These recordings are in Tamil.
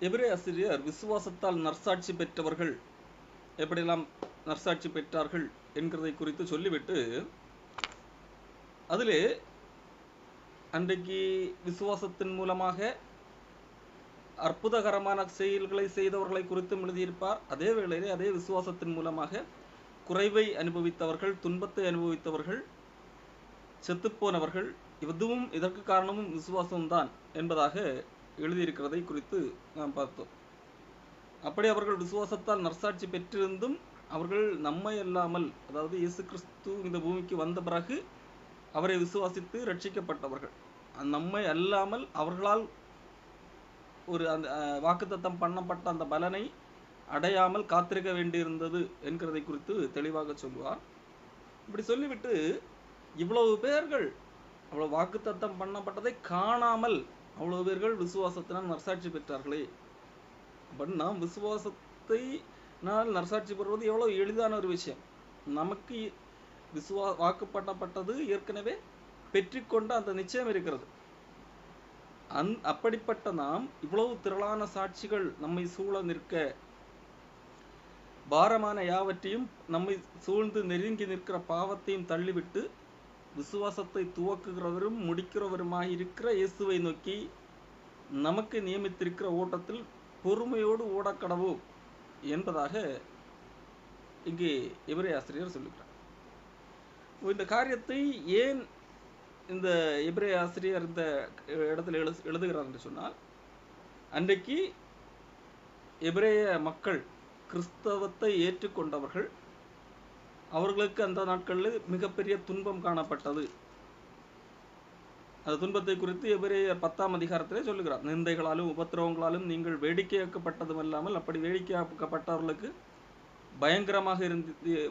எபிரேய ஆசிரியர் விசுவாசத்தால் நற்சாட்சி பெற்றவர்கள் எப்படியெல்லாம் நற்சாட்சி பெற்றார்கள் என்கிறதை குறித்து சொல்லிவிட்டு அதிலே அன்றைக்கு விசுவாசத்தின் மூலமாக அற்புதகரமான செயல்களை செய்தவர்களை குறித்தும் எழுதியிருப்பார். அதே வேளையிலே அதே விசுவாசத்தின் மூலமாக குறைவை அனுபவித்தவர்கள், துன்பத்தை அனுபவித்தவர்கள், செத்துப்போனவர்கள், இதுவும் இதற்கு காரணமும் விசுவாசம்தான் என்பதாக எழுதியிருக்கிறதை குறித்து நாம் பார்த்தோம். அப்படி அவர்கள் விசுவாசத்தால் நற்சாட்சி பெற்றிருந்தும் அவர்கள் நம்மை அல்லாமல், அதாவது இயேசு கிறிஸ்து இந்த பூமிக்கு வந்த பிறகு அவரை விசுவாசித்து ரட்சிக்கப்பட்டவர்கள், நம்மை அல்லாமல் அவர்களால் ஒரு அந்த வாக்குத்தத்தம் பண்ணப்பட்ட அந்த பலனை அடையாமல் காத்திருக்க வேண்டியிருந்தது என்கிறதை குறித்து தெளிவாக சொல்லுவார். இப்படி சொல்லிவிட்டு இவ்வளவு பேர்கள் அவ்வளவு வாக்குத்தத்தம் பண்ணப்பட்டதை காணாமல் அவ்வளவு பேர்கள் விசுவாசத்தினால் நற்சாட்சி பெற்றார்களே. அப்படி நாம் விசுவாசத்தை நற்சாட்சி பெறுவது எவ்வளவு எளிதான ஒரு விஷயம். நமக்கு வாக்குப்பட்டப்பட்டது ஏற்கனவே பெற்றிக்கொண்ட அந்த நிச்சயம் இருக்கிறது. அப்படிப்பட்ட நாம் இவ்வளவு திரளான சாட்சிகள் நம்மை சூழ நிற்க, பாரமான யாவற்றையும் நம்மை சூழ்ந்து நெருங்கி நிற்கிற பாவத்தையும் தள்ளிவிட்டு விசுவாசத்தை துவக்குகிறவரும் முடிக்கிறவருமாக இருக்கிற இயேசுவை நோக்கி நமக்கு நியமித்திருக்கிற ஓட்டத்தில் பொறுமையோடு ஓடக்கடவோம் என்பதாக இங்கே எபிரேய ஆசிரியர் சொல்லுகிறார். இந்த காரியத்தை ஏன் இந்த எபிரேய ஆசிரியர் இந்த இடத்துல எழுதுகிறார் என்று சொன்னால், அன்றைக்கு எபிரேய மக்கள் கிறிஸ்தவத்தை ஏற்றுக்கொண்டவர்கள், அவர்களுக்கு அந்த நாட்களில் மிகப்பெரிய துன்பம் காணப்பட்டது. அந்த துன்பத்தை குறித்து எபிரேயர் 10ஆம் அதிகாரத்திலே சொல்லுகிறார். நிந்தைகளாலும் உபத்திரவங்களாலும் நீங்கள் வேடிக்கையாக்கப்பட்டதும் அல்லாமல் அப்படி வேடிக்கையாக்கப்பட்டவர்களுக்கு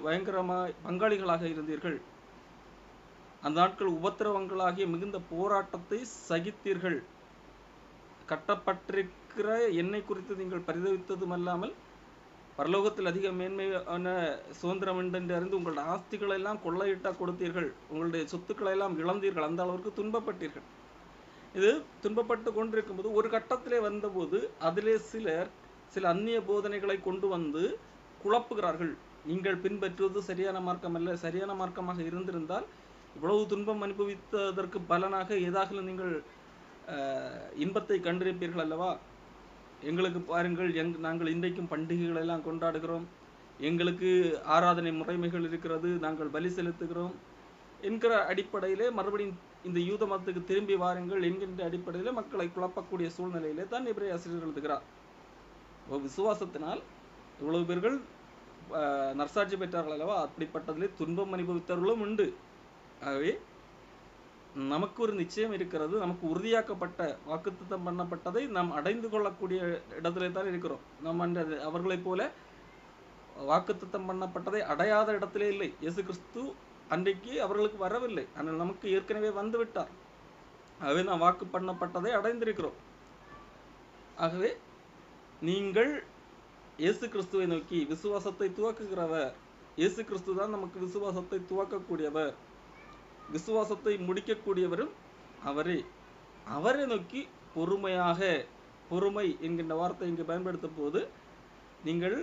பயங்கரமாக பங்காளிகளாக இருந்தீர்கள். அந்த நாட்கள் உபத்திரவங்களாகிய மிகுந்த போராட்டத்தை சகித்தீர்கள். கட்டப்பட்டிருக்கிற என்னை குறித்து நீங்கள் பரிதவித்ததும் அல்லாமல் பரலோகத்தில் அதிக மேன்மையான சுதந்திரம் என்று அறிந்து உங்களுடைய ஆஸ்திகளை எல்லாம் கொள்ளையிட்டா கொடுத்தீர்கள், உங்களுடைய சொத்துக்களை எல்லாம் இழந்தீர்கள், அந்த அளவிற்கு துன்பப்பட்டீர்கள். இது துன்பப்பட்டு கொண்டிருக்கும் போது ஒரு கட்டத்திலே வந்தபோது அதிலே சில அந்நிய போதனைகளை கொண்டு வந்து குழப்புகிறார்கள். நீங்கள் பின்பற்றுவது சரியான மார்க்கம் அல்ல, சரியான மார்க்கமாக இருந்திருந்தால் இவ்வளவு துன்பம் அனுபவித்ததற்கு பலனாக ஏதாவது நீங்கள் இன்பத்தை கண்டிருப்பீர்கள் அல்லவா? எங்களுக்கு பாருங்கள், நாங்கள் இன்றைக்கும் பண்டிகைகள் எல்லாம் கொண்டாடுகிறோம், எங்களுக்கு ஆராதனை முறைமைகள் இருக்கிறது, நாங்கள் பலி செலுத்துகிறோம் என்கிற அடிப்படையிலே மறுபடியும் இந்த யூத மதத்துக்கு திரும்பி வாருங்கள் என்கின்ற அடிப்படையிலே மக்களை குழப்பக்கூடிய சூழ்நிலையிலே தான் எபிரேய ஆசிரியர் எழுதுகிறார். விசுவாசத்தினால் இவ்வளவு பேர்கள் நற்சாட்சி பெற்றார்கள் அல்லவா? அப்படிப்பட்டதிலே துன்பம் அனுபவித்தவர்களும் உண்டு. ஆகவே நமக்கு ஒரு நிச்சயம் இருக்கிறது, நமக்கு உறுதியாக்கப்பட்ட வாக்குத்தத்தம் பண்ணப்பட்டதை நாம் அடைந்து கொள்ளக்கூடிய இடத்திலே தான் இருக்கிறோம். நாம் அவர்களைப் போல வாக்குத்தத்தம் பண்ணப்பட்டதை அடையாத இடத்திலே இல்லை. இயேசு கிறிஸ்து அன்றைக்கு அவர்களுக்கு வரவில்லை, ஆனால் நமக்கு ஏற்கனவே வந்து விட்டார். ஆகவே நாம் வாக்கு பண்ணப்பட்டதை அடைந்திருக்கிறோம். ஆகவே நீங்கள் இயேசு கிறிஸ்துவை நோக்கி, விசுவாசத்தை துவக்குகிறவர் இயேசு கிறிஸ்து தான், நமக்கு விசுவாசத்தை துவக்கக்கூடியவர், விசுவாசத்தை முடிக்கக்கூடியவரும் அவரை நோக்கி பொறுமையாக, பொறுமை என்கின்ற வார்த்தை இங்கு பயன்படுத்தும் போது நீங்கள்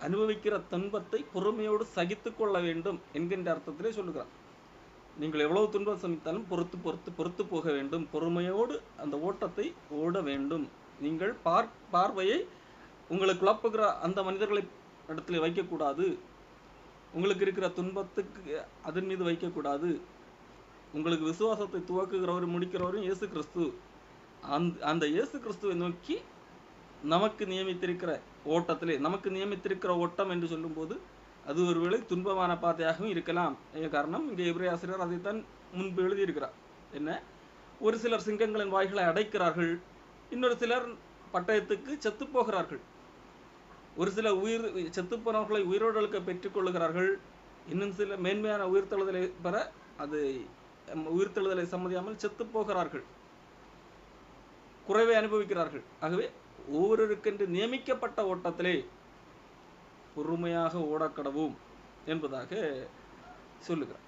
அனுபவிக்கிற துன்பத்தை பொறுமையோடு சகித்து கொள்ள வேண்டும் என்கின்ற அர்த்தத்திலே சொல்லுகிறார். நீங்கள் எவ்வளவு துன்பம் சமித்தாலும் பொறுத்து போக வேண்டும், பொறுமையோடு அந்த ஓட்டத்தை ஓட வேண்டும். நீங்கள் பார்வையை உங்களுக்கு குழப்புகிற அந்த மனிதர்களை இடத்துல வைக்கக்கூடாது, உங்களுக்கு இருக்கிற துன்பத்துக்கு அதன் மீது வைக்கக்கூடாது. உங்களுக்கு விசுவாசத்தை துவக்குகிறவரும் முடிக்கிறவரும் இயேசு கிறிஸ்து. அந்த இயேசு கிறிஸ்துவை நோக்கி நமக்கு நியமித்திருக்கிற ஓட்டத்திலே, நமக்கு நியமித்திருக்கிற ஓட்டம் என்று சொல்லும்போது அது ஒருவேளை துன்பமான பாதையாகவும் இருக்கலாம். காரணம், இங்கே எபிரேய ஆசிரியர் அதைத்தான் முன்பு எழுதியிருக்கிறார். என்ன, ஒரு சிலர் சிங்கங்களின் வாய்களை அடைக்கிறார்கள், இன்னொரு சிலர் பட்டயத்துக்கு செத்து போகிறார்கள், ஒரு சில செத்துப்போனவர்களை உயிரோடலுக்க பெற்றுக் கொள்ளுகிறார்கள், இன்னும் சில மேன்மையான உயிர்த்தெழுதலை பெற அது உயிர்த்தெழுதலை சம்மதியாமல் செத்து போகிறார்கள், குறைவை அனுபவிக்கிறார்கள். ஆகவே ஒவ்வொருவருக்கென்று நியமிக்கப்பட்ட ஓட்டத்திலே பொறுமையாக ஓடக்கடவும் என்பதாக சொல்லுகிறார்.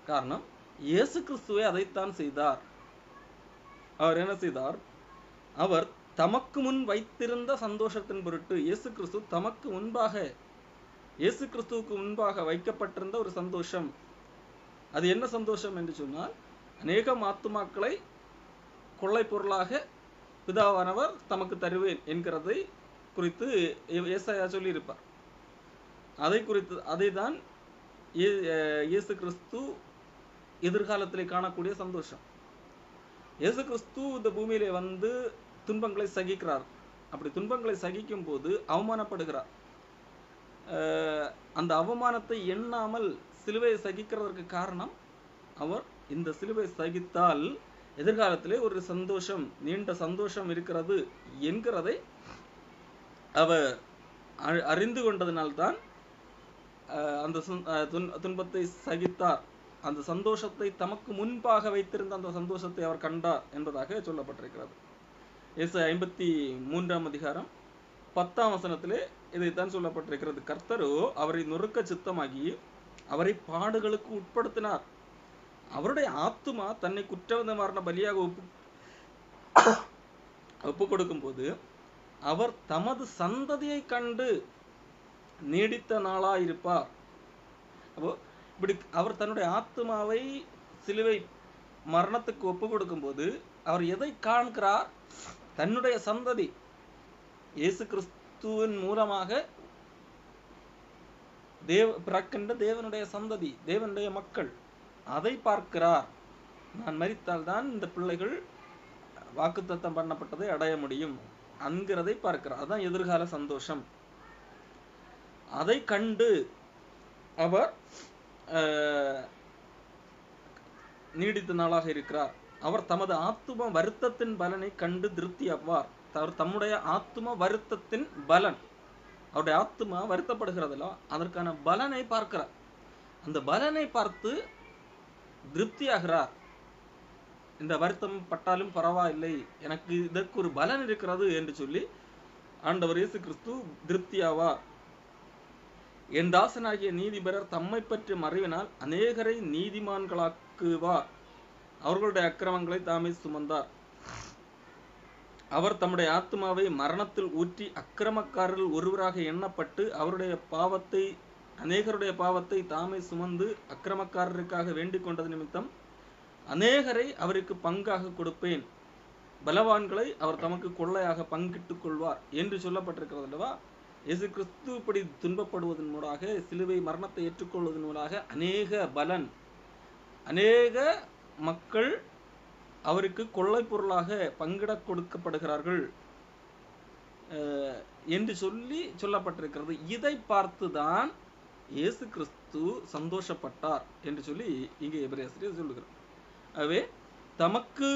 காரணம், இயேசு கிறிஸ்துவே அதைத்தான் செய்தார். அவர் என்ன செய்தார்? அவர் தமக்கு முன் வைத்திருந்த சந்தோஷத்தின் பொருட்டு இயேசு கிறிஸ்து தமக்கு முன்பாக இயேசு கிறிஸ்துவுக்கு முன்பாக வைக்கப்பட்டிருந்த ஒரு சந்தோஷம். அது என்ன சந்தோஷம் என்று சொன்னால், அநேகம் ஆத்துமாக்களை கொள்ளை பொருளாக பிதாவானவர் தமக்கு தருவேன் என்கிறதை குறித்து ஏசாயா சொல்லியிருப்பார். அதைதான் இயேசு கிறிஸ்து எதிர்காலத்திலே காணக்கூடிய சந்தோஷம். இயேசு கிறிஸ்து இந்த பூமியிலே வந்து துன்பங்களை சகிக்கிறார். அப்படி துன்பங்களை சகிக்கும் போது அவமானப்படுகிறார். அந்த அவமானத்தை எண்ணாமல் சிலுவையை சகிக்கிறதற்கு காரணம், அவர் இந்த சிலுவை சகித்தால் எதிர்காலத்திலே ஒரு சந்தோஷம், நீண்ட சந்தோஷம் இருக்கிறது என்கிறதை அவர் அறிந்து கொண்டதினால்தான் அந்த துன்பத்தை சகித்தார். அந்த சந்தோஷத்தை தமக்கு முன்பாக வைத்திருந்த அந்த சந்தோஷத்தை அவர் கண்டார் என்பதாக சொல்லப்பட்டிருக்கிறது. ஏசாயா 53ஆம் அதிகாரம் 10ஆம் வசனத்திலே இதைத்தான் சொல்லப்பட்டிருக்கிறது. கர்த்தரோ அவரை நொறுக்க சித்தமாகி அவரை பாடுகளுக்கு உட்படுத்தினார். அவருடைய ஆத்துமா தன்னை குற்றவாளியான பலியாக ஒப்பு கொடுக்கும் போது அவர் தமது சந்ததியை கண்டு நீடித்த நாளாயிருப்பார். அப்போ இப்படி அவர் தன்னுடைய ஆத்துமாவை சிலுவை மரணத்துக்கு ஒப்பு கொடுக்கும் போது அவர் எதை காண்கிறார்? தன்னுடைய சந்ததி, இயேசு கிறிஸ்துவின் மூலமாக பிறக்கின்ற தேவனுடைய சந்ததி, தேவனுடைய மக்கள், அதை பார்க்கிறார். நான் மரித்தால் தான் இந்த பிள்ளைகள் வாக்குத்தத்தம் பண்ணப்பட்டதை அடைய முடியும் என்கிறதை பார்க்கிறார். அதுதான் எதிர்கால சந்தோஷம். அதை கண்டு அவர் நீடித்த நாளாக இருக்கிறார். அவர் தமது ஆத்தும வருத்தத்தின் பலனை கண்டு திருப்தி ஆவார். அவர் தம்முடைய ஆத்தும வருத்தத்தின் பலன், அவருடைய ஆத்துமா வருத்தப்படுகிறதுல அதற்கான பலனை பார்க்கிறார். அந்த பலனை பார்த்து திருப்தி ஆகிறார். இந்த வருத்தம் பட்டாலும் பரவாயில்லை, எனக்கு இதற்கு ஒரு பலன் இருக்கிறது என்று சொல்லி ஆண்டவர் இயேசு கிறிஸ்து திருப்தி ஆவார். என் தாசனாகிய நீதிபரர் தம்மை பற்றி அறிவினால் அநேகரை நீதிமான்களாக்குவார். அவர்களுடைய அக்கிரமங்களை தாமே சுமந்தார். அவர் தம்முடைய ஆத்மாவை மரணத்தில் ஊற்றி அக்கிரமக்காரர்கள் ஒருவராக எண்ணப்பட்டு அவருடைய பாவத்தை, அநேகருடைய பாவத்தை தாமே சுமந்து அக்கிரமக்காரருக்காக வேண்டிக் கொண்டது நிமித்தம் அநேகரை அவருக்கு பங்காக கொடுப்பேன். பலவான்களை அவர் தமக்கு கொள்ளையாக பங்கிட்டுக் கொள்வார் என்று சொல்லப்பட்டிருக்கிறது அல்லவா? இயேசு கிறிஸ்து இப்படி துன்பப்படுவதன் மூலமாக, சிலுவை மரணத்தை ஏற்றுக்கொள்வதன் மூலமாக அநேக பலன், அநேக மக்கள் அவருக்கு கொள்ளை பொருளாக பங்கிட கொடுக்கப்படுகிறார்கள் என்று சொல்லப்பட்டிருக்கிறது. இதை பார்த்துதான் இயேசு கிறிஸ்து சந்தோஷப்பட்டார் என்று சொல்லி இங்கே எபிரேயர் சொல்லுகிறார். ஆகவே தமக்கு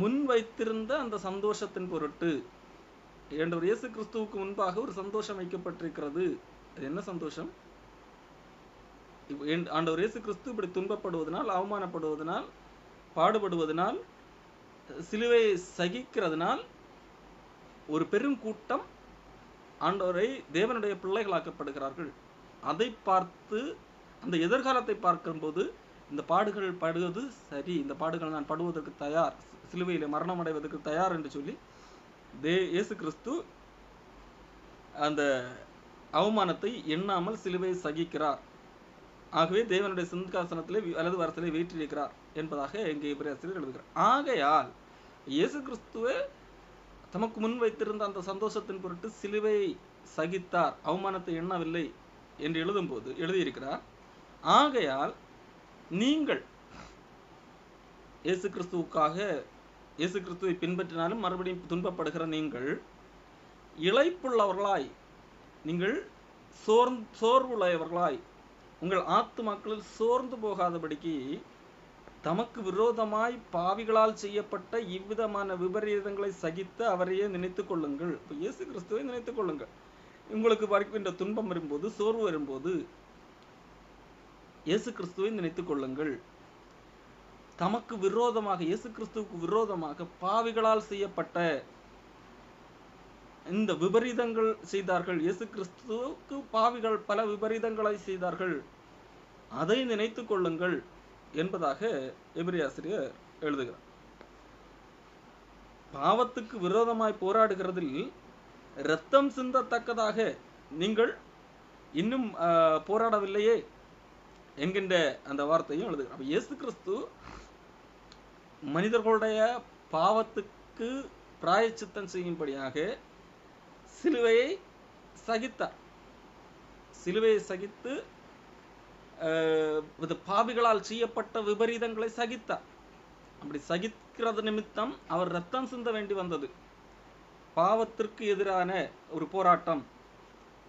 முன் வைத்திருந்த அந்த சந்தோஷத்தின் பொருட்டு ஆண்டவர் இயேசு கிறிஸ்துவுக்கு முன்பாக ஒரு சந்தோஷம் வைக்கப்பட்டிருக்கிறது. அது என்ன சந்தோஷம்? ஆண்டவர் இயேசு கிறிஸ்து இப்படி துன்பப்படுவதனால், அவமானப்படுவதனால், பாடுபடுவதனால், சிலுவை சகிக்கிறதுனால் ஒரு பெரும் கூட்டம் ஆண்டவரை தேவனுடைய பிள்ளைகளாக்கப்படுகிறார்கள். அதை பார்த்து அந்த எதிர்காலத்தை பார்க்கும்போது இந்த பாடுகள் படுவது சரி, இந்த பாடுகள் நான் படுவதற்கு தயார், சிலுவையிலே மரணம் அடைவதற்கு தயார் என்று சொல்லி இயேசு கிறிஸ்து அந்த அவமானத்தை எண்ணாமல் சிலுவை சகிக்கிறார். ஆகவே தேவனுடைய சிங்காசனத்திலே வலது வாரத்திலே வீற்றிருக்கிறார் என்பதாக இங்கே எபிரேயர் எழுதுகிறார். ஆகையால் இயேசு கிறிஸ்துவே தமக்கு முன் வைத்திருந்த அந்த சந்தோஷத்தின் பொருட்டு சிலுவை சகித்தார், அவமானத்தை எண்ணவில்லை என்று எழுதியிருக்கிறார். ஆகையால் நீங்கள் இயேசு கிறிஸ்துவை பின்பற்றினாலும் மறுபடியும் துன்பப்படுகிற நீங்கள் இளைப்புள்ளவர்களாய், நீங்கள் சோர்வுள்ளவர்களாய், உங்கள் ஆத்துமாக்களில் சோர்ந்து போகாதபடிக்கு தமக்கு விரோதமாய் பாவிகளால் செய்யப்பட்ட இவ்விதமான விபரீதங்களை சகித்து அவரையே நினைத்துக் கொள்ளுங்கள். இப்போ இயேசு கிறிஸ்துவை நினைத்துக் கொள்ளுங்கள். உங்களுக்கு வருகின்ற துன்பம் வரும்போது, சோர்வு வரும்போது இயேசு கிறிஸ்துவை நினைத்துக் கொள்ளுங்கள். தமக்கு விரோதமாக, இயேசு கிறிஸ்துவுக்கு விரோதமாக பாவிகளால் செய்யப்பட்ட இந்த விபரீதங்கள் செய்தார்கள். இயேசு கிறிஸ்துவுக்கு பாவிகள் பல விபரீதங்களை செய்தார்கள், அதை நினைத்துக் கொள்ளுங்கள் என்பதாக எபிரேயர் எழுதுகிறார். பாவத்துக்கு விரோதமாய் போராடுகிறதில் இரத்தம் சிந்தத்தக்கதாக நீங்கள் இன்னும் போராடவில்லையே என்கின்ற அந்த வார்த்தையும் எழுதுகிறார். அப்ப இயேசு கிறிஸ்து மனிதர்களுடைய பாவத்துக்கு பிராயச்சித்தம் செய்யும்படியாக சிலுவையை சகித்தார். சிலுவையை சகித்து பாவிகளால் செய்யப்பட்ட விபரீதங்களை சகித்தார். அப்படி சகிக்கிறது நிமித்தம் அவர் ரத்தம் சிந்த வேண்டி வந்தது. பாவத்திற்கு எதிரான ஒரு போராட்டம்.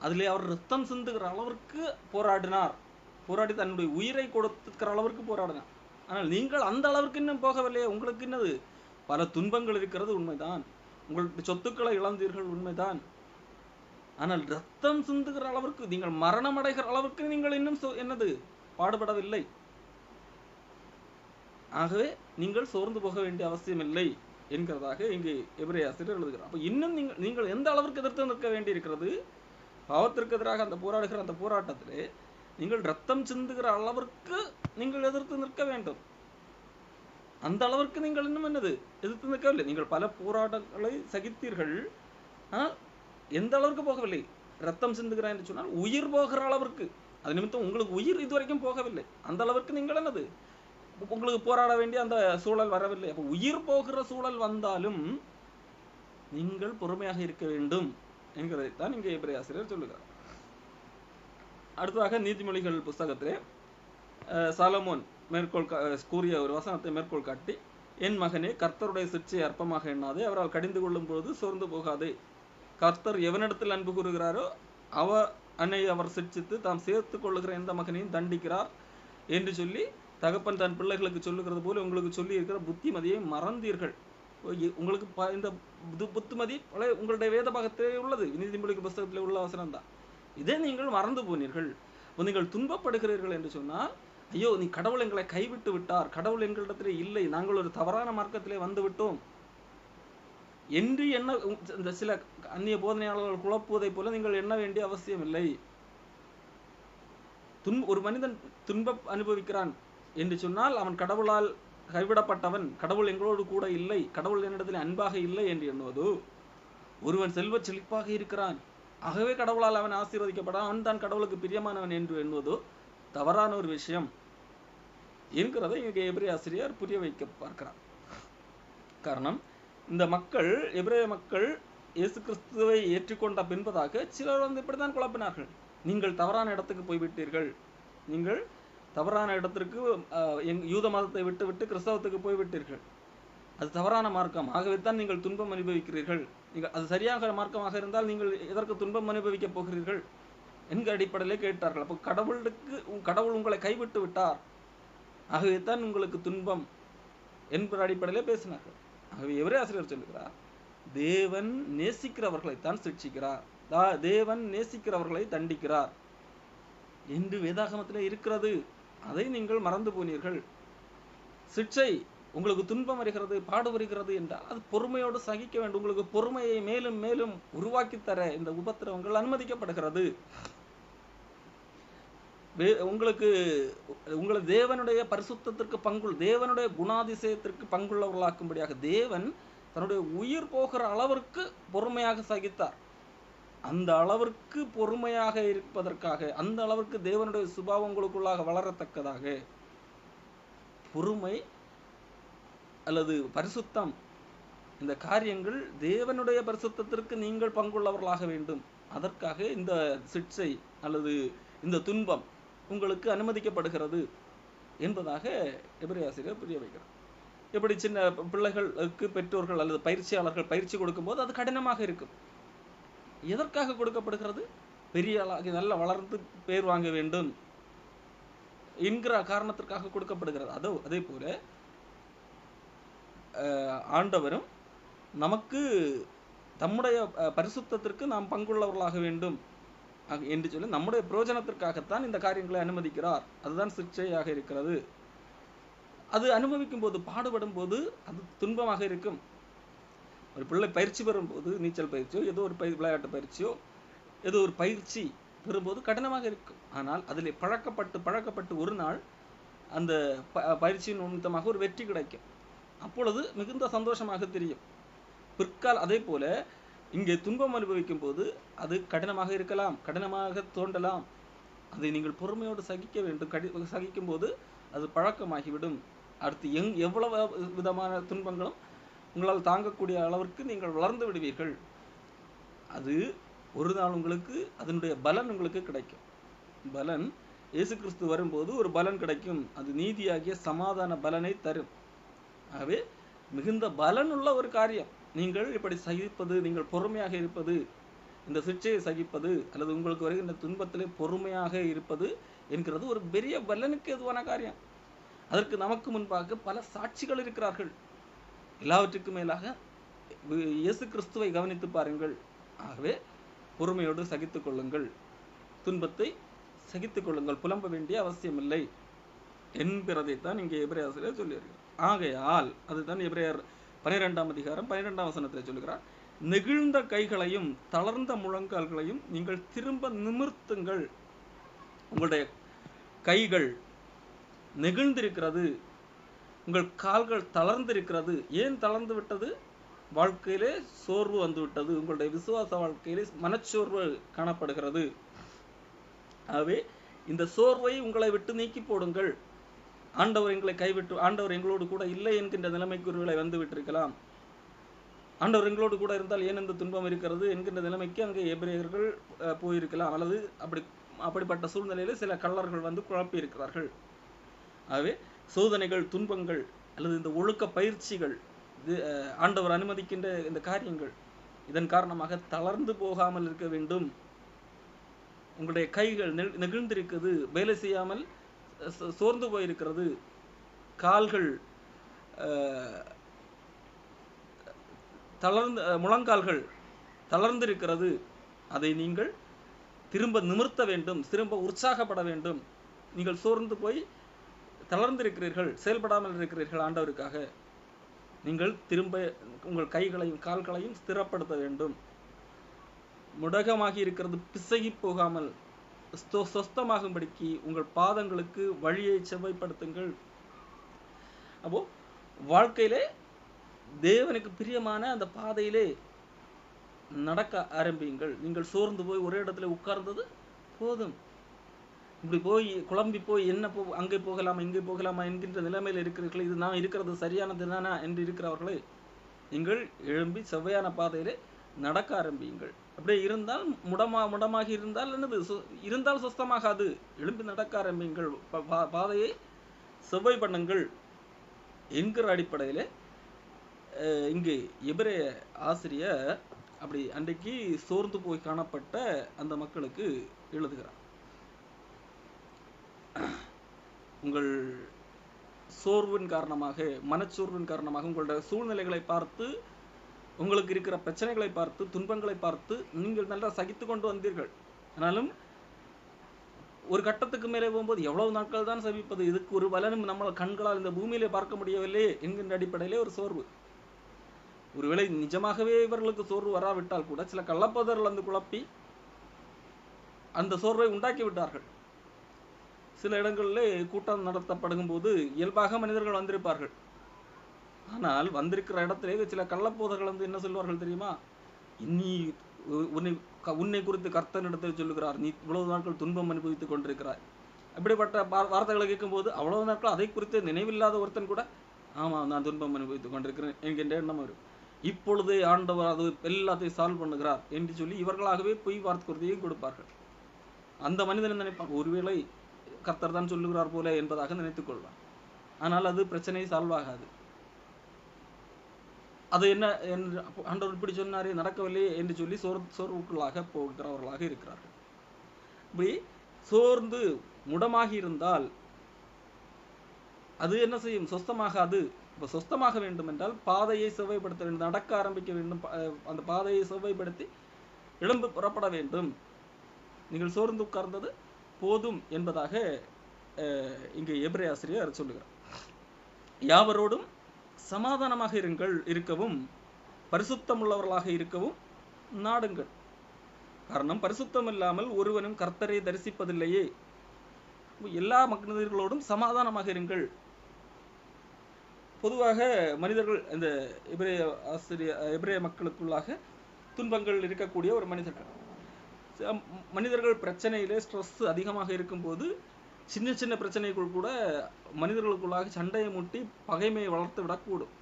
அதிலே அவர் ரத்தம் சிந்துகிற அளவிற்கு போராடினார். போராடி தன்னுடைய உயிரை கொடுத்துக்கிற அளவிற்கு போராடினார். ஆனால் நீங்கள் அந்த அளவிற்கு இன்னும் போகவில்லையே. உங்களுக்கு என்னது, பல துன்பங்கள் இருக்கிறது உண்மைதான், உங்களுடைய சொத்துக்களை இழந்தீர்கள் உண்மைதான். ஆனால் ரத்தம் சிந்துகிற அளவிற்கு, நீங்கள் மரணம் அடைகிற அளவிற்கு நீங்கள் இன்னும் என்னது பாடுபடவில்லை. ஆகவே நீங்கள் சோர்ந்து போக வேண்டிய அவசியம் இல்லை என்கிறதாக இங்கு எபிரேய ஆசிரியர் எழுதுகிறார். அப்ப இன்னும் நீங்கள் எந்த அளவிற்கு எதிர்த்து நிற்க வேண்டி இருக்கிறது? பாவத்திற்கு எதிராக அந்த போராடுகிற அந்த போராட்டத்திலே நீங்கள் ரத்தம் சிந்துகிற அளவிற்கு நீங்கள் எதிர்த்து நிற்க வேண்டும். அந்த அளவிற்கு நீங்கள் இன்னும் என்னது எதிர்த்து நிற்கவில்லை. நீங்கள் பல போராட்டங்களை சகித்தீர்கள், ஆனால் எந்த அளவிற்கு போகவில்லை. ரத்தம் சிந்துகிறார் என்று சொன்னால் உயிர் போகிற அளவிற்கு. அது நிமித்தம் உங்களுக்கு உயிர் இதுவரைக்கும் போகவில்லை. அந்த அளவிற்கு நீங்கள் என்னது, உங்களுக்கு போராட வேண்டிய அந்த சூழல் வரவில்லை. அப்ப உயிர் போகிற சூழல் வந்தாலும் நீங்கள் பொறுமையாக இருக்க வேண்டும் என்கிறதைத்தான் இங்கே எபிரேய ஆசிரியர் சொல்லுகிறார். அடுத்ததாக நீதிமொழிகள் புஸ்தகத்திலே சாலமோன் மேற்கோள் கூறிய ஒரு வசனத்தை மேற்கோள் காட்டி, என் மகனே, கர்த்தருடைய சிற்சையை அற்பமாக எண்ணாதே, அவரால் கடிந்து கொள்ளும் பொழுது சோர்ந்து போகாதே. கர்த்தர் எவனிடத்தில் அன்பு கூறுகிறாரோ அவனை அவர் சிற்சித்து தாம் சேர்த்து கொள்ளுகிற எந்த மகனையும் தண்டிக்கிறார் என்று சொல்லி தகப்பன் தன் பிள்ளைகளுக்கு சொல்லுகிறது போல உங்களுக்கு சொல்லி இருக்கிற புத்திமதியை மறந்தீர்கள். உங்களுக்கு இந்த புத்திமதி உங்களுடைய வேத பாகத்திலே உள்ளது, நீதிமொழிகள் புஸ்தகத்திலே உள்ள வசனம் தான். இதே நீங்கள் மறந்து போனீர்கள். நீங்கள் துன்பப்படுகிறீர்கள் என்று சொன்னால், ஐயோ நீ கடவுள் எங்களை கைவிட்டு விட்டார், கடவுள் எங்களிடத்திலே இல்லை, நாங்கள் ஒரு தவறான மார்க்கத்திலே வந்து விட்டோம் என்று என்ன இந்த சில அந்நிய போதனையாளர்கள் குழப்புவதை போல நீங்கள் எண்ண வேண்டிய அவசியம் இல்லை. ஒரு மனிதன் துன்பம் அனுபவிக்கிறான் என்று சொன்னால் அவன் கடவுளால் கைவிடப்பட்டவன், கடவுள் எங்களோடு கூட இல்லை, கடவுள் என்னிடத்தில் அன்பாக இல்லை என்று எண்ணுவதோ, ஒருவன் செல்வ செழிப்பாக இருக்கிறான் ஆகவே கடவுளால் அவன் ஆசீர்வதிக்கப்படான், அவன் தான் கடவுளுக்கு பிரியமானவன் என்று எண்ணுவதோ தவறான ஒரு விஷயம் என்கிறதை இங்கே எபிரேய ஆசிரியர் புரிய வைக்க பார்க்கிறார். காரணம், இந்த மக்கள், எபிரேய மக்கள் இயேசு கிறிஸ்துவை ஏற்றுக்கொண்ட பின்பதாக சிலர் இப்படித்தான் குழப்பினார்கள். நீங்கள் தவறான இடத்துக்கு போய்விட்டீர்கள், நீங்கள் தவறான இடத்திற்கு யூத மதத்தை விட்டு விட்டு கிறிஸ்தவத்துக்கு போய்விட்டீர்கள், அது தவறான மார்க்கம், ஆகவே தான் நீங்கள் துன்பம் அனுபவிக்கிறீர்கள். நீங்கள் அது சரியாக மார்க்கமாக இருந்தால் நீங்கள் எதற்கு துன்பம் அனுபவிக்கப் போகிறீர்கள் என்கிற அடிப்படையிலே கேட்டார்கள். அப்போ கடவுள் உங்களை கைவிட்டு விட்டார், ஆகவே தான் உங்களுக்கு துன்பம் என்கிற அடிப்படையிலே பேசினார்கள். ஆகவே எபிரேய ஆசிரியர் சொல்லுகிறார், தேவன் நேசிக்கிறவர்களைத்தான் சிட்சிக்கிறார், தேவன் நேசிக்கிறவர்களை தண்டிக்கிறார் என்று வேதாகமத்திலே இருக்கிறது. அதை நீங்கள் மறந்து போனீர்கள். சிட்சை, உங்களுக்கு துன்பம் வருகிறது, பாடு வருகிறது என்றால் அது பொறுமையோடு சகிக்க வேண்டும். உங்களுக்கு பொறுமையை மேலும் மேலும் உருவாக்கி தர இந்த உபத்திரவங்கள் அனுமதிக்கப்படுகிறது. உங்களுக்கு உங்களை தேவனுடைய பரிசுத்தத்திற்கு தேவனுடைய குணாதிசயத்திற்கு பங்குள்ளவர்களாக்கும்படியாக தேவன் தன்னுடைய உயிர் போகிற அளவிற்கு பொறுமையாக சகித்தார். அந்த அளவிற்கு பொறுமையாக இருப்பதற்காக, அந்த அளவிற்கு தேவனுடைய சுபாவங்களுக்குள்ளாக வளரத்தக்கதாக பொறுமை அல்லது பரிசுத்தம், இந்த காரியங்கள் தேவனுடைய பரிசுத்தத்திற்கு நீங்கள் பங்குள்ளவர்களாக வேண்டும். அதற்காக இந்த சிட்சை அல்லது இந்த துன்பம் உங்களுக்கு அனுமதிக்கப்படுகிறது என்பதாக எபிரேய ஆசிரியர் புரிய வைக்கிறார். எப்படி சின்ன பிள்ளைகளுக்கு பெற்றோர்கள் அல்லது பயிற்சியாளர்கள் பயிற்சி கொடுக்கும் போது அது கடினமாக இருக்கும். எதற்காக கொடுக்கப்படுகிறது? பெரிய ஆளாகி நல்லா வளர்ந்து பேர் வாங்க வேண்டும் என்கிற காரணத்திற்காக கொடுக்கப்படுகிறது. அதே போல ஆண்டவரும் நமக்கு தம்முடைய பரிசுத்தத்திற்கு நாம் பங்குள்ளவர்களாக வேண்டும் என்று சொல்லி நம்முடைய பிரயோஜனத்திற்காகத்தான் இந்த காரியங்களை அனுமதிக்கிறார். அதுதான் சிக்ஷையாக இருக்கிறது. அது அனுபவிக்கும் போது, பாடுபடும் போது அது துன்பமாக இருக்கும். ஒரு பிள்ளை பயிற்சி பெறும்போது, நீச்சல் பயிற்சியோ ஏதோ ஒரு விளையாட்டு பயிற்சியோ ஏதோ ஒரு பயிற்சி பெறும்போது கடினமாக இருக்கும். ஆனால் அதில் பழக்கப்பட்டு ஒரு நாள் அந்த பயிற்சியின் நிமித்தமாக ஒரு வெற்றி கிடைக்கும். அப்பொழுது மிகுந்த சந்தோஷமாக தெரியும். அதே போல இங்கே துன்பம் அனுபவிக்கும் போது அது கடினமாக இருக்கலாம், கடினமாக தோன்றலாம். அதை நீங்கள் பொறுமையோடு சகிக்க வேண்டும். சகிக்கும் போது அது பழக்கமாகிவிடும். அடுத்து எவ்வளவு விதமான துன்பங்களும் உங்களால் தாங்கக்கூடிய அளவிற்கு நீங்கள் வளர்ந்து விடுவீர்கள். அது ஒரு நாள் உங்களுக்கு அதனுடைய பலன் உங்களுக்கு கிடைக்கும். பலன் இயேசு கிறிஸ்து வரும்போது ஒரு பலன் கிடைக்கும். அது நீதியாகிய சமாதான பலனை தரும். ஆகவே மிகுந்த பலனுள்ள ஒரு காரியம் நீங்கள் இப்படி சகிப்பது, நீங்கள் பொறுமையாக இருப்பது, இந்த சிக்ஷையை சகிப்பது அல்லது உங்களுக்கு வருகின்ற துன்பத்திலே பொறுமையாக இருப்பது என்கிறது ஒரு பெரிய பலனுக்கு எதுவான காரியம். அதற்கு நமக்கு முன்பாக பல சாட்சிகள் இருக்கிறார்கள். எல்லாவற்றுக்கும் மேலாக இயேசு கிறிஸ்துவை கவனித்து பாருங்கள். ஆகவே பொறுமையோடு சகித்துக் கொள்ளுங்கள், துன்பத்தை சகித்துக் கொள்ளுங்கள், புலம்ப வேண்டிய அவசியமில்லை என்கிறதைத்தான் இங்கே எபிரேயர் ஆசிரியர் சொல்லியிருக்கிறார். ஆகையால் அதுதான் எபிரேயர் 12ஆம் அதிகாரம் 12ஆம் வசனத்தில் சொல்லுகிறார், நெகிழ்ந்த கைகளையும் தளர்ந்த முழங்கால்களையும் நீங்கள் திரும்ப நிமிர்த்துங்கள். உங்களுடைய கைகள் நெகிழ்ந்திருக்கிறது, உங்கள் கால்கள் தளர்ந்திருக்கிறது. ஏன் தளர்ந்து விட்டது? வாழ்க்கையிலே சோர்வு வந்து விட்டது. உங்களுடைய விசுவாச வாழ்க்கையிலே மனச்சோர்வு காணப்படுகிறது. ஆகவே இந்த சோர்வை உங்களை விட்டு நீக்கி போடுங்கள். ஆண்டவர் எங்களை கைவிட்டு, ஆண்டவர் எங்களோடு கூட இல்லை என்கின்ற நிலைமைக்கு ஒருவேளை வந்து விட்டிருக்கலாம். ஆண்டவர் எங்களோடு கூட இருந்தால் ஏன் இந்த துன்பம் இருக்கிறது என்கின்ற நிலைமைக்கு அங்கே எபிரேயர்கள் போயிருக்கலாம். அல்லது அப்படிப்பட்ட சூழ்நிலையில சில கள்ளர்கள் வந்து குழப்பி இருக்கிறார்கள். ஆகவே சோதனைகள், துன்பங்கள் அல்லது இந்த ஒழுக்க பயிற்சிகள், ஆண்டவர் அனுமதிக்கின்ற இந்த காரியங்கள், இதன் காரணமாக தளர்ந்து போகாமல் இருக்க வேண்டும். உங்களுடைய கைகள் நெகிழ்ந்திருக்கிறது, வேலை செய்யாமல் சோர்ந்து போயிருக்கிறது, கால்கள் முழங்கால்கள் தளர்ந்திருக்கிறது. அதை நீங்கள் திரும்ப நிமிர்த்த வேண்டும், திரும்ப உற்சாகப்பட வேண்டும். நீங்கள் சோர்ந்து போய் தளர்ந்திருக்கிறீர்கள், செயல்படாமல் இருக்கிறீர்கள். ஆண்டவருக்காக நீங்கள் திரும்ப உங்கள் கைகளையும் கால்களையும் ஸ்திரப்படுத்த வேண்டும். முடகமாகி இருக்கிறது பிசகி போகாமல் சொஸ்தமாகும்படிக்கு உங்கள் பாதங்களுக்கு வழியை செவ்வாய்ப்படுத்துங்கள். அப்போ வாழ்க்கையிலே தேவனுக்கு பிரியமான அந்த பாதையிலே நடக்க ஆரம்பியுங்கள். நீங்கள் சோர்ந்து போய் ஒரே இடத்துல உட்கார்ந்தது போதும். இப்படி போய் குழம்பி போய் அங்கே போகலாமா இங்கே போகலாமா என்கின்ற நிலைமையில் இருக்கிறீர்கள். இது நான் இருக்கிறது சரியானது தானா என்று இருக்கிறவர்களே, நீங்கள் எழும்பி செவ்வையான பாதையிலே நடக்க ஆரம்பியுங்கள். அப்படியே இருந்தால் முடமாகி இருந்தால் என்னது இருந்தால் சுத்தமாகாது. எழும்பி நடக்க ஆரம்பியுங்கள், பாதையை செவ்வை பண்ணுங்கள் என்கிற அடிப்படையிலே இங்கே எபிரேய ஆசிரியர் அப்படி அன்றைக்கு சோர்ந்து போய் காணப்பட்ட அந்த மக்களுக்கு எழுதுகிறார். உங்கள் சோர்வின் காரணமாக, மனச்சோர்வின் காரணமாக, உங்களுடைய சூழ்நிலைகளை பார்த்து, உங்களுக்கு இருக்கிற பிரச்சனைகளை பார்த்து, துன்பங்களை பார்த்து நீங்கள் நல்லா சகித்து கொண்டு வந்தீர்கள். ஆனாலும் ஒரு கட்டத்துக்கு மேலே போகும்போது எவ்வளவு நாட்கள் தான் சகிப்பது, இதுக்கு ஒரு பலனும் நம்மளால் கண்களால் இந்த பூமியிலே பார்க்க முடியவில்லை என்கின்ற அடிப்படையிலே ஒரு சோர்வு. ஒருவேளை நிஜமாகவே இவர்களுக்கு சோர்வு வராவிட்டால் கூட சில கள்ளப்பதர்கள் வந்து குழப்பி அந்த சோர்வை உண்டாக்கி விட்டார்கள். சில இடங்களிலே கூட்டம் நடத்தப்படும் போது இயல்பாக மனிதர்கள் வந்திருப்பார்கள். ஆனால் வந்திருக்கிற இடத்திலே சில கள்ளப்போதர்கள் வந்து என்ன சொல்வார்கள் தெரியுமா? உன்னை குறித்து கர்த்தனிடத்தில் சொல்லுகிறார், நீ இவ்வளவு நாட்கள் துன்பம் அனுபவித்துக் கொண்டிருக்கிறாய். அப்படிப்பட்ட வார்த்தைகளை கேட்கும் போது அவ்வளவு நாட்கள் அதை குறித்து நினைவில்லாத ஒருத்தன் கூட ஆமா நான் துன்பம் அனுபவித்துக் கொண்டிருக்கிறேன் என்கின்ற எண்ணம் வரும். இப்பொழுதே ஆண்டவர் அது எல்லாத்தையும் சால்வ் பண்ணுகிறார் என்று சொல்லி இவர்களாகவே பொய் வார்த்தையும் கொடுப்பார்கள். அந்த மனிதன் நினைப்பான், ஒருவேளை கர்த்தர் தான் சொல்லுகிறார் போல என்பதாக நினைத்துக் கொள்வார். ஆனால் அது பிரச்சனை சால்வ் ஆகாது. அது என்ன ஆண்டவர் இப்படி சொன்னாரே நடக்கவில்லையே என்று சொல்லி சோர்வுக்குள்ளாக போகிறவர்களாக இருக்கிறார்கள். இப்படி சோர்ந்து முடமாகி இருந்தால் அது என்ன செய்யும்? சொஸ்தமாகாது. இப்போ சொஸ்தமாக வேண்டும் என்றால் பாதையை செவ்வாய்ப்படுத்த வேண்டும், நடக்க ஆரம்பிக்க வேண்டும், அந்த பாதையை செவ்வாய்ப்படுத்தி எழும்பு புறப்பட வேண்டும். நீங்கள் சோர்ந்து உட்கார்ந்தது போதும் என்பதாக இங்கு எபிரேய ஆசிரியர் சொல்லுகிறார். யாவரோடும் சமாதானமாக இருக்கவும் பரிசுத்தம் உள்ளவர்களாக இருக்கவும் நாடுங்கள். காரணம், பரிசுத்தம் இல்லாமல் ஒருவனும் கர்த்தரை தரிசிப்பதில்லையே. எல்லா மனிதர்களோடும் சமாதானமாக இருங்கள். பொதுவாக மனிதர்கள் இந்த எபிரேய மக்களுக்குள்ளாக துன்பங்கள் இருக்கக்கூடிய ஒரு மனிதர்கள். மனிதர்கள் பிரச்சனையிலே ஸ்ட்ரெஸ் அதிகமாக இருக்கும்போது சின்ன சின்ன பிரச்சனைகள் கூட மனிதர்களுக்குள்ளாக சண்டையை மூட்டி பகைமையை வளர்த்து விடக்கூடும்.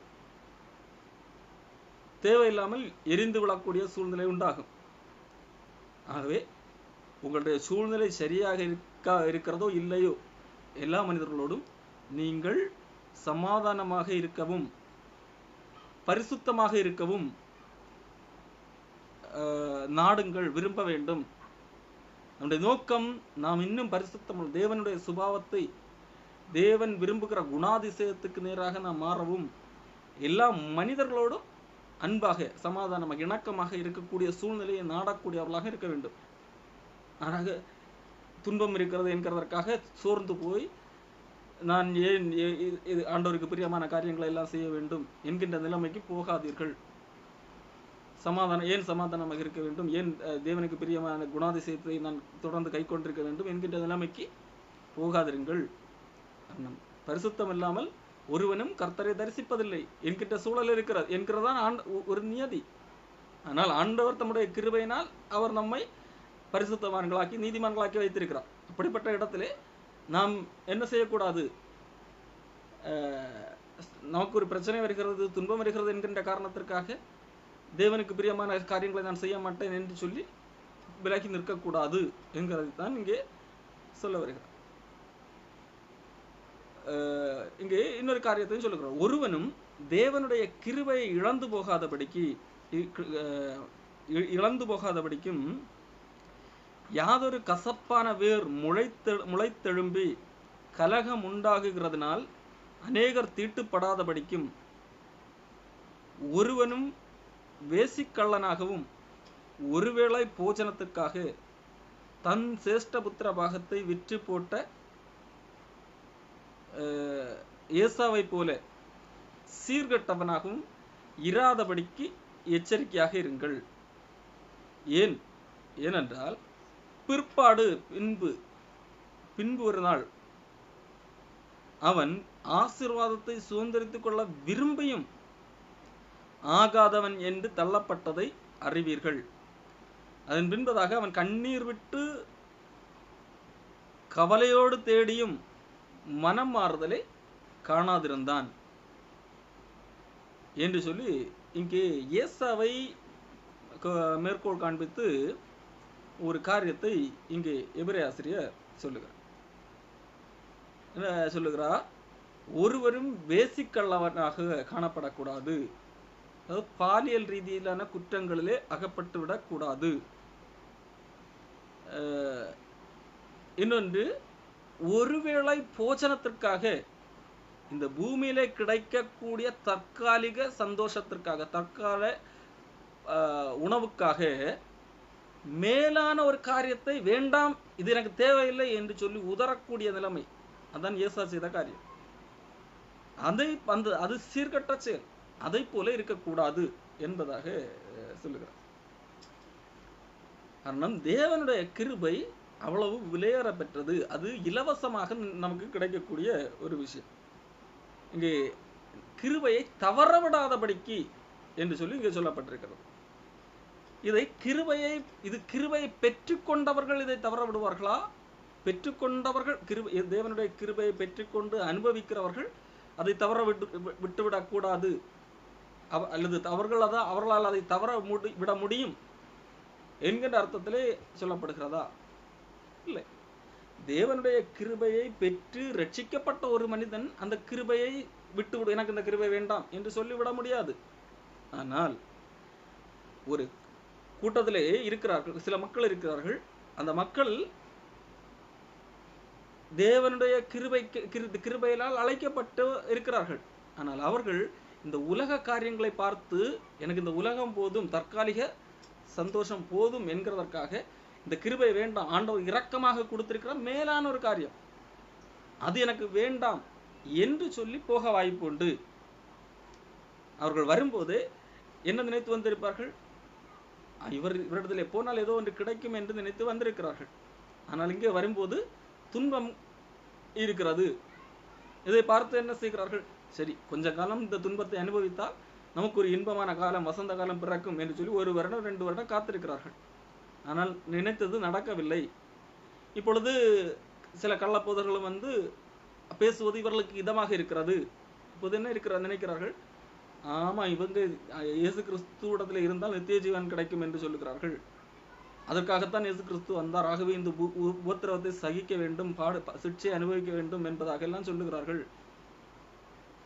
தேவையில்லாமல் எரிந்து விடக்கூடிய சூழ்நிலை உண்டாகும். ஆகவே உங்களுடைய சூழ்நிலை சரியாக இருக்கிறதோ இல்லையோ, எல்லா மனிதர்களோடும் நீங்கள் சமாதானமாக இருக்கவும் பரிசுத்தமாக இருக்கவும் நாடுங்கள், விரும்ப வேண்டும். நம்முடைய நோக்கம் நாம் இன்னும் பரிசுத்தம், தேவனுடைய சுபாவத்தை, தேவன் விரும்புகிற குணாதிசயத்துக்கு நேராக நாம் மாறவும், எல்லா மனிதர்களோடும் அன்பாக சமாதானமாக இணக்கமாக இருக்கக்கூடிய சூழ்நிலையை நாடக்கூடியவர்களாக இருக்க வேண்டும். ஆக துன்பம் இருக்கிறது என்கிறதற்காக சோர்ந்து போய் நான் ஏன் இது ஆண்டவருக்கு பிரியமான காரியங்களை எல்லாம் செய்ய வேண்டும் என்கின்ற நிலைமைக்கு போகாதீர்கள். ஏன் சமாதானமாக இருக்க வேண்டும், ஏன் தேவனுக்கு பிரியமான குணாதிசயத்தை நான் தொடர்ந்து கை கொண்டிருக்க வேண்டும் என்கின்ற நிலைமைக்கு போகாதிருங்கள். பரிசுத்தம் இல்லாமல் ஒருவனும் கர்த்தரை தரிசிப்பதில்லை என்கின்ற சூழல் இருக்கிறது என்கிறதான் ஒரு நியதி. ஆனால் ஆண்டவர் தம்முடைய கிருபையினால் அவர் நம்மை பரிசுத்தவான்களாக்கி நீதிமான்களாக்கி வைத்திருக்கிறார். அப்படிப்பட்ட இடத்திலே நாம் என்ன செய்யக்கூடாது? நமக்கு ஒரு பிரச்சனை வருகிறது, துன்பம் வருகிறது என்கின்ற காரணத்திற்காக தேவனுக்கு பிரியமான காரியங்களை நான் செய்ய மாட்டேன் என்று சொல்லி விலகி நிற்கக்கூடாது என்கிறதை தான் இங்கே சொல்ல வருகிறார். இங்கே இன்னொரு காரியத்தையும் சொல்லுகிறோம். ஒருவனும் தேவனுடைய கிருபையை இழந்து போகாதபடிக்கும் யாதொரு கசப்பான வேர் முளைத்தெழும்பி கலகம் உண்டாகுகிறதுனால் அநேகர் தீட்டுப்படாதபடிக்கும் ஒருவனும் வேசிக்கள்ளனாகவும் ஒருவேளை போஜனத்துக்காக தன் சேஷ்டபுத்திர பாகத்தை விற்று போட்ட ஏசாவை போல சீர்கட்டவனாகவும் இராதபடிக்கு எச்சரிக்கையாக இருங்கள். ஏனென்றால் பிற்பாடு பின்பு ஒரு நாள் அவன் ஆசீர்வாதத்தை சுதந்திரித்துக் கொள்ள விரும்பியும் ஆகாதவன் என்று தள்ளப்பட்டதை அறிவீர்கள். அதன் பின்பதாக அவன் கண்ணீர் விட்டு கவலையோடு தேடியும் மனம் மாறுதலை காணாதிருந்தான் என்று சொல்லி இங்கே ஏசாவை மேற்கோள் காண்பித்து ஒரு காரியத்தை இங்கே எபிரேய ஆசிரியர் சொல்லுகிறார். ஒருவரும் வேசிக்கள்ளவனாக காணப்படக்கூடாது, அதாவது பாலியல் ரீதியிலான குற்றங்களிலே அகப்பட்டு விடக்கூடாது. இன்னொன்று, ஒருவேளை போஜனத்திற்காக, இந்த பூமியிலே கிடைக்கக்கூடிய தற்காலிக சந்தோஷத்திற்காக, தற்கால உணவுக்காக மேலான ஒரு காரியத்தை வேண்டாம், இது எனக்கு தேவையில்லை என்று சொல்லி உதறக்கூடிய நிலைமை, அதான் ஏசா செய்த காரியம். அது சீர்கட்ட செயல், அதை போல இருக்கக்கூடாது என்பதாக சொல்லுகிறார். காரணம், தேவனுடைய கிருபை அவ்வளவு விலையேற பெற்றது, அது இலவசமாக நமக்கு கிடைக்கக்கூடிய ஒரு விஷயம். இங்கே கிருபையை தவற விடாதபடிக்கு என்று சொல்லி இங்கே சொல்லப்பட்டிருக்கிறது. இது கிருபையை பெற்றுக்கொண்டவர்கள் இதை தவற விடுவார்களா? பெற்றுக்கொண்டவர்கள், தேவனுடைய கிருபையை பெற்றுக்கொண்டு அனுபவிக்கிறவர்கள் அதை தவற விட்டுவிடக்கூடாது, அல்லது அவர்களால் அதை தவற விட முடியும் என்கின்ற அர்த்தத்திலே சொல்லப்படுகிறதா? இல்லை. தேவனுடைய கிருபையை பெற்று ரட்சிக்கப்பட்ட ஒரு மனிதன் அந்த கிருபையை விட்டுவிடு, எனக்கு இந்த கிருபை வேண்டாம் என்று சொல்லிவிட முடியாது. ஆனால் ஒரு கூட்டத்திலே இருக்கிறார்கள், சில மக்கள் இருக்கிறார்கள். அந்த மக்கள் தேவனுடைய கிருபையினால் அழைக்கப்பட்டு இருக்கிறார்கள். ஆனால் அவர்கள் இந்த உலக காரியங்களை பார்த்து, எனக்கு இந்த உலகம் போதும், தற்காலிக சந்தோஷம் போதும் என்கிறதற்காக இந்த கிருபை வேண்டாம், ஆண்டவர் இரக்கமாக கொடுத்திருக்கிற மேலான ஒரு காரியம், அது எனக்கு வேண்டாம் என்று சொல்லி போக வாய்ப்பு உண்டு. அவர்கள் வரும்போது என்ன நினைத்து வந்திருப்பார்கள்? இவரிடத்திலே போனால் ஏதோ ஒன்று கிடைக்கும் என்று நினைத்து வந்திருக்கிறார்கள். ஆனால் இங்கே வரும்போது துன்பம் இருக்கிறது. இதை பார்த்து என்ன செய்கிறார்கள்? சரி, கொஞ்ச காலம் இந்த துன்பத்தை அனுபவித்தால் நமக்கு ஒரு இன்பமான காலம், வசந்த காலம் பிறக்கும் என்று சொல்லி 1 வருடம் 2 வருடம் காத்திருக்கிறார்கள். ஆனால் நினைத்தது நடக்கவில்லை. இப்பொழுது சில கள்ளப்போதர்களும் வந்து பேசுவது இவர்களுக்கு இதமாக இருக்கிறது. இப்போது என்ன நினைக்கிறார்கள், ஆமா இவங்க இயேசு கிறிஸ்துவிடத்தில் இருந்தால் நித்திய ஜீவன் கிடைக்கும் என்று சொல்லுகிறார்கள். அதற்காகத்தான் இயேசு கிறிஸ்து வந்தார். ஆகவே இந்த உபத்திரவத்தை சகிக்க வேண்டும், சிக்ஷை அனுபவிக்க வேண்டும் என்பதாக எல்லாம் சொல்லுகிறார்கள்.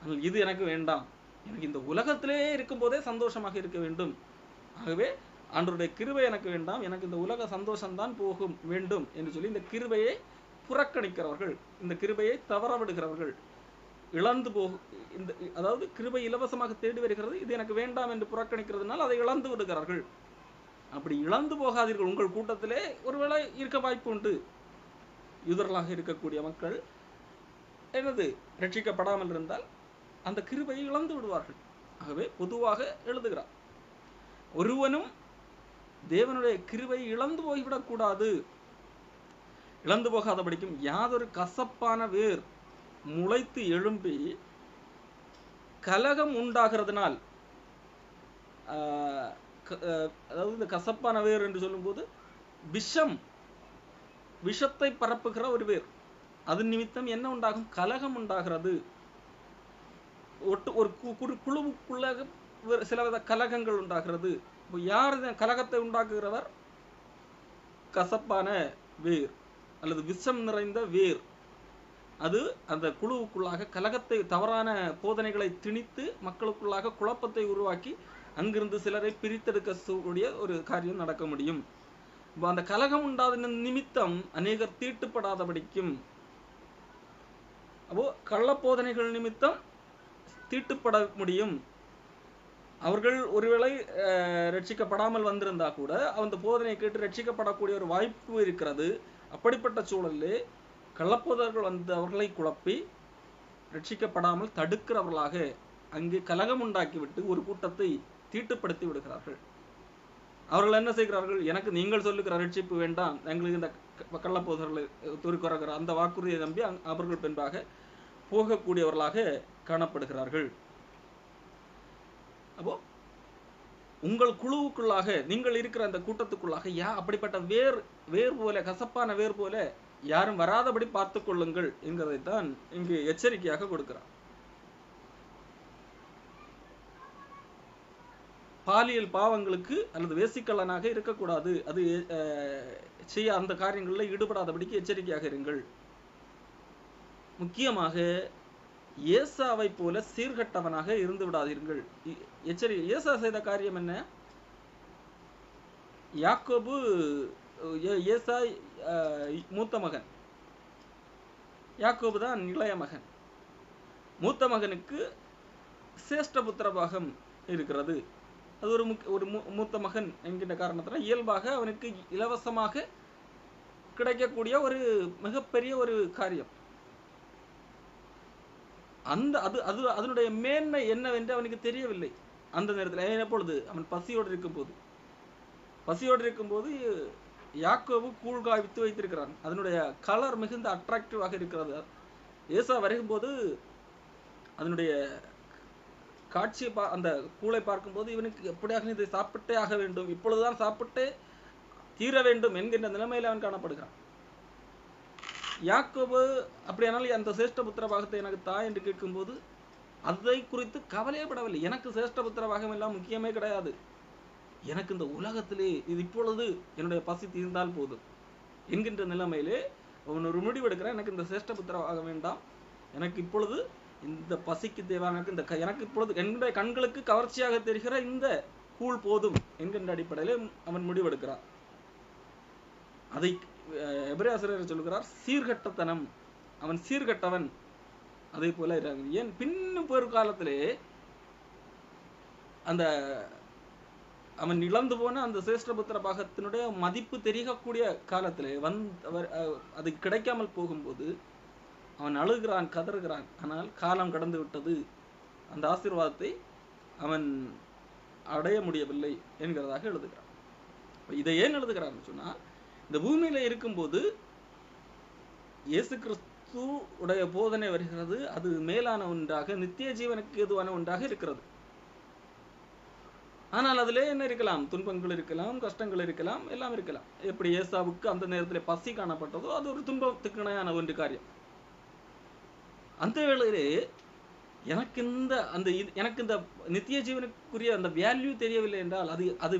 ஆனால் இது எனக்கு வேண்டாம். எனக்கு இந்த உலகத்திலே இருக்கும் போதே சந்தோஷமாக இருக்க வேண்டும். ஆகவே ஆண்டவருடைய கிருபை எனக்கு வேண்டாம், எனக்கு இந்த உலக சந்தோஷம்தான் போகும் வேண்டும் என்று சொல்லி இந்த கிருபையை புறக்கணிக்கிறவர்கள், இந்த கிருபையை தவற விடுகிறவர்கள், இழந்து அதாவது கிருபை இலவசமாக தேடி வருகிறது, இது எனக்கு வேண்டாம் என்று புறக்கணிக்கிறதுனால் அதை இழந்து விடுகிறார்கள். அப்படி இழந்து போகாதீர்கள். உங்கள் கூட்டத்திலே ஒருவேளை இருக்க வாய்ப்பு உண்டு. யூதர்களாக இருக்கக்கூடிய மக்கள் என்னது ரட்சிக்கப்படாமல் இருந்தால் அந்த கிருபையை இழந்து விடுவார்கள். ஆகவே பொதுவாக எழுதுகிறார், ஒருவனும் தேவனுடைய கிருபையை இழந்து போய்விடக்கூடாது. இழந்து போகாதபடிக்கும் யாதொரு கசப்பான வேர் முளைத்து எழும்பி கலகம் உண்டாகிறதுனால், அதாவது இந்த கசப்பான வேர் என்று சொல்லும்போது விஷத்தை பரப்புகிற ஒரு வேர், அது நிமித்தம் என்ன உண்டாகும், கலகம் உண்டாகிறது. ஒரு குழுவுக்குள்ள சிலவித கலகங்கள் உண்டாகிறது. யார் கலகத்தை உண்டாக்குகிறவர், கசப்பான வேர் அல்லது விஷம் நிறைந்த வேர். அது அந்த குழுவுக்குள்ளாக கலகத்தை, தவறான போதனைகளை திணித்து மக்களுக்குள்ளாக குழப்பத்தை உருவாக்கி அங்கிருந்து சிலரை பிரித்தெடுக்கக்கூடிய ஒரு காரியம் நடக்க முடியும். அந்த கலகம் உண்டாத நிமித்தம் அநேகர் தீட்டுப்படாதபடிக்கும், அப்போ கள்ளப்போதனைகள் நிமித்தம் தீட்டுப்பட முடியும். அவர்கள் ஒருவேளை ரட்சிக்கப்படாமல் வந்திருந்தா கூட அந்த போதனையை கேட்டு ரட்சிக்கப்படக்கூடிய ஒரு வாய்ப்பு இருக்கிறது. அப்படிப்பட்ட சூழலில் கள்ளப்போதர்கள் வந்து அவர்களை குழப்பி ரட்சிக்கப்படாமல் தடுக்கிறவர்களாக அங்கே கலகம் உண்டாக்கிவிட்டு ஒரு கூட்டத்தை தீட்டுப்படுத்தி விடுகிறார்கள். அவர்கள் என்ன செய்கிறார்கள், எனக்கு நீங்கள் சொல்லுகிற ரட்சிப்பு வேண்டாம், எங்களுக்கு இந்த கள்ளப்போதர்களை துருக்குறகிற அந்த வாக்குறுதியை நம்பி அவர்கள் பின்பாக போகக்கூடியவர்களாக காணப்படுகிறார்கள். அப்போ உங்கள் குழுவுக்குள்ளாக, நீங்கள் இருக்கிற அந்த கூட்டத்துக்குள்ளாக அப்படிப்பட்ட வேர் போல, கசப்பான வேர் போல யாரும் வராதபடி பார்த்து கொள்ளுங்கள் என்கிறதைத்தான் இங்கு எச்சரிக்கையாக கொடுக்கிறார். பாலியல் பாவங்களுக்கு அல்லது வேசிக்கல்லனாக இருக்கக்கூடாது, அது செய்ய அந்த காரியங்களில் ஈடுபடாதபடிக்கு எச்சரிக்கையாக இருங்கள். முக்கியமாக ஏசாவை போல சீர்கட்டவனாக இருந்து விடாதீர்கள். ஏசா செய்த காரியம் என்ன, யாக்கோபு ஏசா மூத்த மகன், யாக்கோபு தான் இளைய மகன். மூத்த மகனுக்கு சேஷ்ட புத்திர பாகம் இருக்கிறது. அது ஒரு மூத்த மகன் என்கின்ற காரணத்தினால் இயல்பாக அவனுக்கு இலவசமாக கிடைக்கக்கூடிய ஒரு மிகப்பெரிய ஒரு காரியம். அதனுடைய மேன்மை என்னவென்று அவனுக்கு தெரியவில்லை அந்த நேரத்தில். எப்பொழுது அவன் பசியோடு இருக்கும்போது யாக்கோபு கூழ்காய் வித்து வைத்திருக்கிறான். அதனுடைய கலர் மிகுந்த அட்ராக்டிவாக இருக்கிறது. ஏசா வரும்போது அதனுடைய காட்சியை அந்த கூளை பார்க்கும்போது இவனுக்கு எப்படியாக இதை சாப்பிட்டே ஆக வேண்டும், இப்பொழுதுதான் சாப்பிட்டே தீர வேண்டும் என்கின்ற நிலைமையில் அவன் காணப்படுகிறான். யாக்கோபு அப்படியானால் அந்த சேஷ்ட புத்திர பாகத்தை எனக்கு தா என்று கேட்கும்போது அதை குறித்து கவலையப்படவில்லை. எனக்கு சேஷ்ட புத்திர பாகம் எல்லாம் முக்கியமே கிடையாது, எனக்கு இந்த உலகத்திலே இது இப்பொழுது என்னுடைய பசி தீர்ந்தால் போதும் என்கின்ற நிலைமையிலே அவன் ஒரு முடிவெடுக்கிறான். எனக்கு இந்த சேஷ்ட புத்திர பாகம் வேண்டாம், எனக்கு இப்பொழுது இந்த பசிக்கு தேவையான எனக்கு இப்பொழுது என்னுடைய கண்களுக்கு கவர்ச்சியாக தெரிகிற இந்த கூழ் போதும் என்கின்ற அடிப்படையில் அவன் முடிவெடுக்கிறான். அதை எபிரேயர் சொல்லுகிறார், சீர்கட்டத்தனம், அவன் சீர்கட்டவன். அதே போல ஏன் பின்னும் ஒரு காலத்திலே அந்த அவன் இழந்து போன அந்த சேஷ்டபுத்திர பாகத்தினுடைய மதிப்பு தெரியக்கூடிய காலத்திலே அது கிடைக்காமல் போகும்போது அவன் அழுகிறான், கதறுகிறான். ஆனால் காலம் கடந்து விட்டது, அந்த ஆசீர்வாதத்தை அவன் அடைய முடியவில்லை என்கிறதாக எழுதுகிறான். இதை ஏன் எழுதுகிறான்னு சொன்னா, இந்த பூமியில இருக்கும்போது இயேசு கிறிஸ்து உடைய போதனை வருகிறது, அது மேலான ஒன்றாக, நித்திய ஜீவனுக்கு ஏதுவான ஒன்றாக இருக்கிறது. ஆனால் அதிலே என்ன இருக்கலாம்? துன்பங்கள் இருக்கலாம், கஷ்டங்கள் இருக்கலாம், எல்லாம் இருக்கலாம். எப்படி ஏசாவுக்கு அந்த நேரத்தில் பசி காணப்பட்டதோ அது ஒரு துன்பத்துக்கு இணையான ஒன்று காரியம். அந்த வேளையிலே எனக்கு இந்த நித்திய ஜீவனுக்குரிய அந்த வேல்யூ தெரியவில்லை என்றால், அது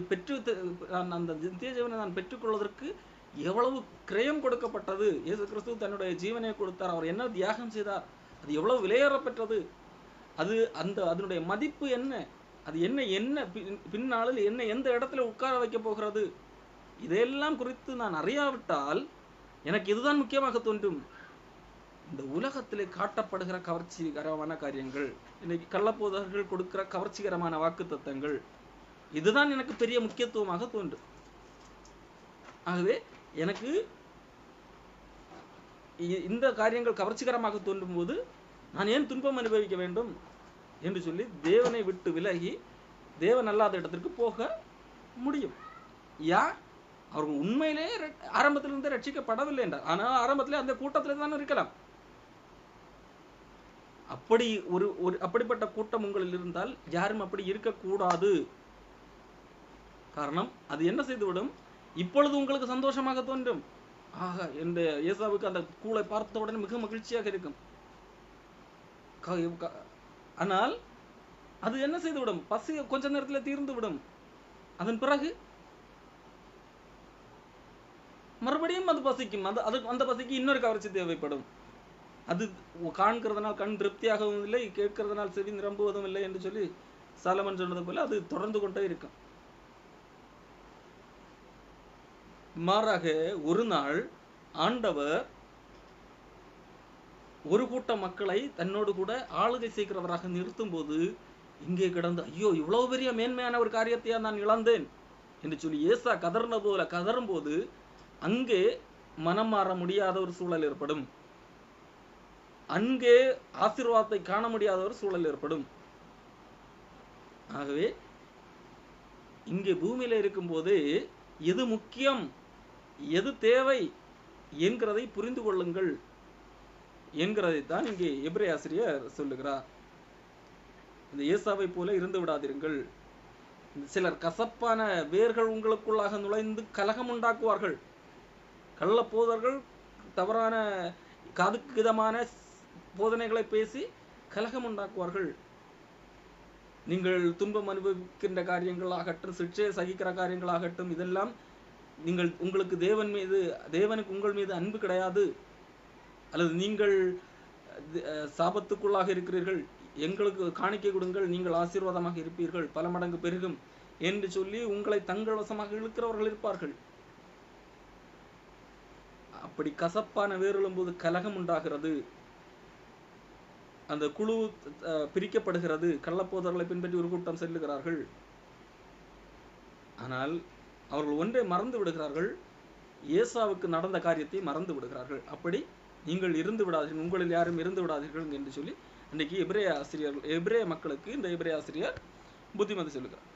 அந்த நித்திய ஜீவனை நான் பெற்றுக்கொள்வதற்கு எவ்வளவு கிரயம் கொடுக்கப்பட்டது, இயேசு கிறிஸ்து தன்னுடைய ஜீவனை கொடுத்தார், அவர் என்ன தியாகம் செய்தார், அது எவ்வளவு விலையேறப்பெற்றது, அதனுடைய மதிப்பு என்ன, அது என்ன பின்னாளில் எந்த இடத்துல உட்கார வைக்க போகிறது, இதையெல்லாம் குறித்து நான் அறியாவிட்டால் எனக்கு இதுதான் முக்கியமாக தோன்றும். இந்த உலகத்திலே காட்டப்படுகிற கவர்ச்சிகரமான காரியங்கள், இன்னைக்கு கள்ளப்போதகர்கள் கொடுக்கிற கவர்ச்சிகரமான வாக்கு தத்தங்கள், இதுதான் எனக்கு பெரிய முக்கியத்துவமாக தோன்றும். ஆகவே எனக்கு இந்த காரியங்கள் கவர்ச்சிகரமாக தோன்றும் போது நான் ஏன் துன்பம் அனுபவிக்க வேண்டும் என்று சொல்லி தேவனை விட்டு விலகி தேவன் அல்லாத இடத்திற்கு போக முடியும். யார்? அவர்கள் உண்மையிலே ஆரம்பத்திலிருந்தே ரட்சிக்கப்படவில்லை என்றார். ஆனால் ஆரம்பத்திலே அந்த கூட்டத்திலே தான் இருக்கலாம். அப்படிப்பட்ட கூட்டம் உங்களில் இருந்தால் யாரும் அப்படி இருக்கக்கூடாது. காரணம், அது என்ன செய்துவிடும்? இப்பொழுது உங்களுக்கு சந்தோஷமாக தோன்றும். ஆக இந்த ஏசாவுக்கு அந்த கூளை பார்த்த உடனே மிக மகிழ்ச்சியாக இருக்கும். ஆனால் அது என்ன செய்துவிடும்? பசி கொஞ்ச நேரத்தில் தீர்ந்து விடும். அதன் பிறகு மறுபடியும் அது பசிக்கும். அந்த பசிக்கு இன்னொரு கவர்ச்சி தேவைப்படும். அது காண்கிறதுனால் கண் திருப்தியாகவும் இல்லை, கேட்கிறதுனால் செவி நிரம்புவதும் இல்லை என்று சொல்லி சாலமன் சொன்னது போல அது தொடர்ந்து கொண்டே இருக்கும். மாறாக ஒரு நாள் ஆண்டவர் ஒரு கூட்ட மக்களை தன்னோடு கூட ஆளுகை செய்கிறவராக நிறுத்தும் போது இங்கே கிடந்து, ஐயோ இவ்வளவு பெரிய மேன்மையான ஒரு காரியத்தையா நான் இழந்தேன் என்று சொல்லி ஏசா கதர்ன போல கதரும் போது அங்கே மனம் மாற முடியாத ஒரு சூழல் ஏற்படும். அங்கே ஆசீர்வாதத்தை காண முடியாத ஒரு சூழல் ஏற்படும். ஆகவே இங்கே பூமியில இருக்கும் போது எது முக்கியம், எது தேவை என்கிறதை புரிந்து கொள்ளுங்கள் என்கிறதைத்தான் இங்கே எபிரேய ஆசிரியர் சொல்லுகிறார். இந்த ஏசாவை போல இருந்து விடாதீர்கள். சிலர் கசப்பான வேர்கள் உங்களுக்குள்ளாக நுழைந்து கலகம் உண்டாக்குவார்கள். கள்ளப்போதர்கள் தவறான காதுக்கிதமான போதனைகளை பேசி கலகம் உண்டாக்குவார்கள். நீங்கள் துன்பம் அனுபவிக்கின்ற காரியங்களாகட்டும், சிக்ஷையை சகிக்கிற காரியங்களாகட்டும், இதெல்லாம் உங்களுக்கு தேவனுக்கு உங்கள் மீது அன்பு கிடையாது, அல்லது நீங்கள் சாபத்துக்குள்ளாக இருக்கிறீர்கள், எங்களுக்கு காணிக்கை கொடுங்கள், நீங்கள் ஆசீர்வாதமாக இருப்பீர்கள், பல மடங்கு பெருகும் என்று சொல்லி உங்களை தங்கள் வசமாக இழுக்கிறவர்கள் இருப்பார்கள். அப்படி கசப்பான வேறுளும் போது கலகம் உண்டாகிறது, அந்த குழு பிரிக்கப்படுகிறது, கள்ளப்போதர்களை பின்பற்றி ஒரு கூட்டம் செல்லுகிறார்கள். ஆனால் அவர்கள் ஒன்றை மறந்து விடுகிறார்கள், ஏசாவுக்கு நடந்த காரியத்தை மறந்து விடுகிறார்கள். அப்படி நீங்கள் இருந்து விடாதீர்கள், உங்களில் யாரும் இருந்து விடாதீர்கள் என்று சொல்லி இன்னைக்கு எபிரேய மக்களுக்கு இந்த எபிரேய ஆசிரியர் புத்திமதி சொல்லுகிறார்.